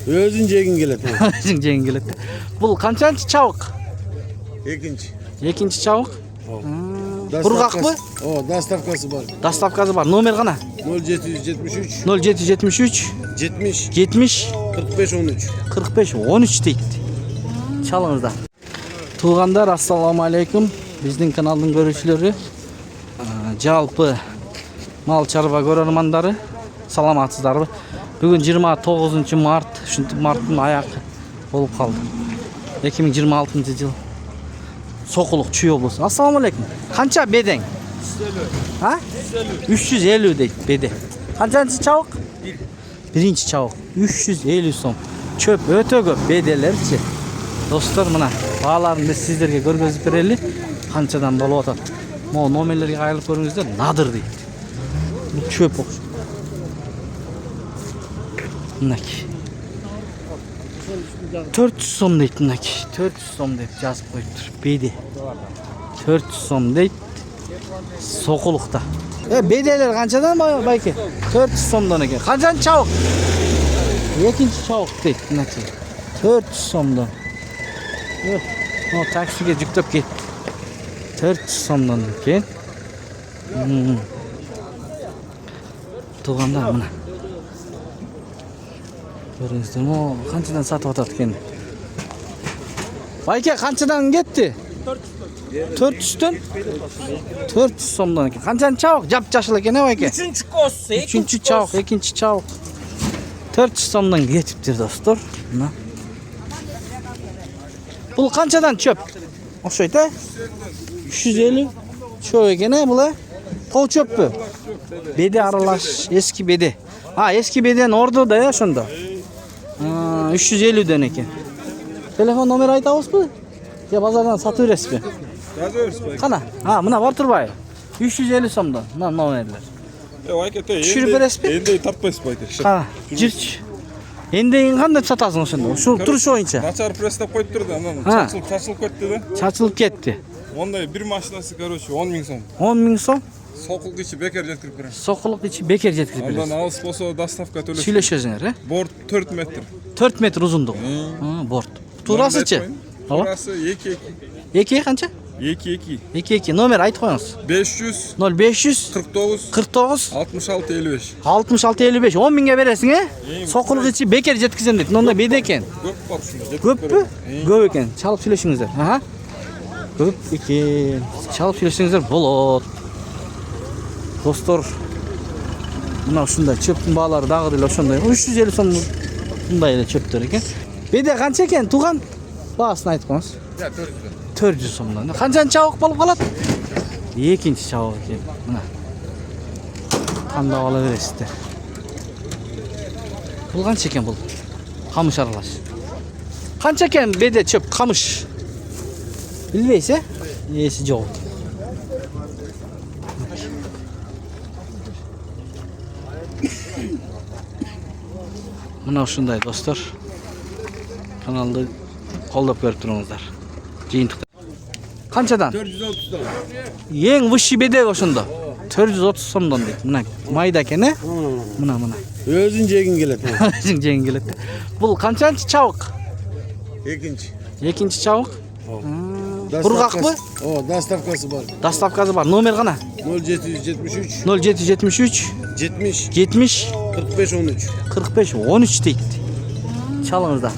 Özün jegin kelет. Özün jegin kelет. Bul kançanчы çabuk? Экинчи. Экинчи çabuk? Kurgak mı? O, dastavkası var. Dastavkası var. Nomer qana? 0773 0773 70 70 45 13. 45 13 deydi. Çalыңыздар. Туғандар, ассаламу алейкум. Биздин каналдын көрүүчүлөрү, жалпы мал чарба көрөрмандары, саламатсыздарбы? Бүгүн 29 март, ушинтип марттын аягы болуп калды. 2026 жыл. Сокулук Чүй облусу. Ассаламу алейкум. Канча бедең? 350. Ha? 350 дейт беде. Канчанчы чабык? Биринчи чабык. 350 сом. Чөп өтө көп беделерчи. Достор, мына бааларын биз сиздерге көргөзүп берели. Канчадан болуп атат. Могу номерлерге кайрылып көрүңүздөр. Надыр дейт. Чөп окшойт. Мынакей. 400 сом дейт мынакей. 400 сом деп жазып коюптур. Беде. 400 сом дейт. Сокулукта. Беделер канчадан байке? 400 сомдон экен. Канчанчы чабык? Экинчи чабык дейт мынакей. 400 сомдон. О, таксиге жүктөп кетти. 400 сомдон экен. Тугандар, мына. Көрүңүздөр, канчадан сатып атат экен. Байке канчадан кетти? 400'төн 400 сомдон экен. Канчанчы чабык? Жап-жашыл экен, байке? 3-чү чабык, экинчи чабык. 400 сомдон кетиптир, достор. Мына. Бул канчадан чөп? Окшойт, 350 чөп экен, бул тоо чөппү? Беде аралаш, эски беде. Эски беден орду да, ошондо. 350дөн экен. Телефон номер айтабызбы? Же базардан сатып бересизби? Кана? Мына бар турбайбы? 350 сомдон. Мына номерлер. Түшүрүп бересизби? Энди таппайсызбы айта. Кана, жүрчү. Эндейин кандай сатасың ошондо? Ушул туруш боюнча. Начар пресстеп коюп турду, анан чачылып кетти да. Чачылып кетти. Ондай бир машинасы, короче, 10 000 сом. 10 000 сом? Сокулук ичи бекер жеткирип берем. Сокулук ичи бекер жеткирип бересиз. Андан алыс болсо доставка төлөйсүз. Сүйлөшөсүңөр, Борт 4 метр. 4 метр узундугу. Борт. Туурасычы? Туурасы 2-2. 2 канча? 2-2. 2-2. Номер айтып коюңуз. 500 0500 49 49 66 55. 66 55. 10 миңге бересиң, Сокулук ичи бекер жеткизем дейт. Мында беде экен. Көп бар ушунда. Көппү? Көп экен. Чалып сүйлөшүңүздөр. Көп экен. Чалып сүйлөшсөңүздөр болот. Достор, мына ушундай чөптүн баалары дагы деле ошондой. 350 сом мындай эле чөптөр экен. Беде канча экен, туган? Баасын айтып коюңуз. 400 сомдон. Канчанчы чабык болуп калат? Экинчи чабык экен. Мына. Кандап ала бересиздер. Бул канча экен бул? Камыш аралаш. Канча экен беде чөп камыш? Билбейсиз, Эси жок. Мына ушундай достор. Каналды колдоп көрүп туруңуздар. Жыйынтыкта. Канчадан? 430'dan. Эң высший беде ошондо. 430 сомдон дейт. Мына майда экен, Мына. Өзүн жегин келет. Өзүң жегин келет. Бул канчанчы чабык? Экинчи. Экинчи чабык? Кургакпы? Доставкасы бар. Доставкасы бар. Номер кана? 0773 0773 70 70 45 13. 45 13 дейт. Çalыңыздар.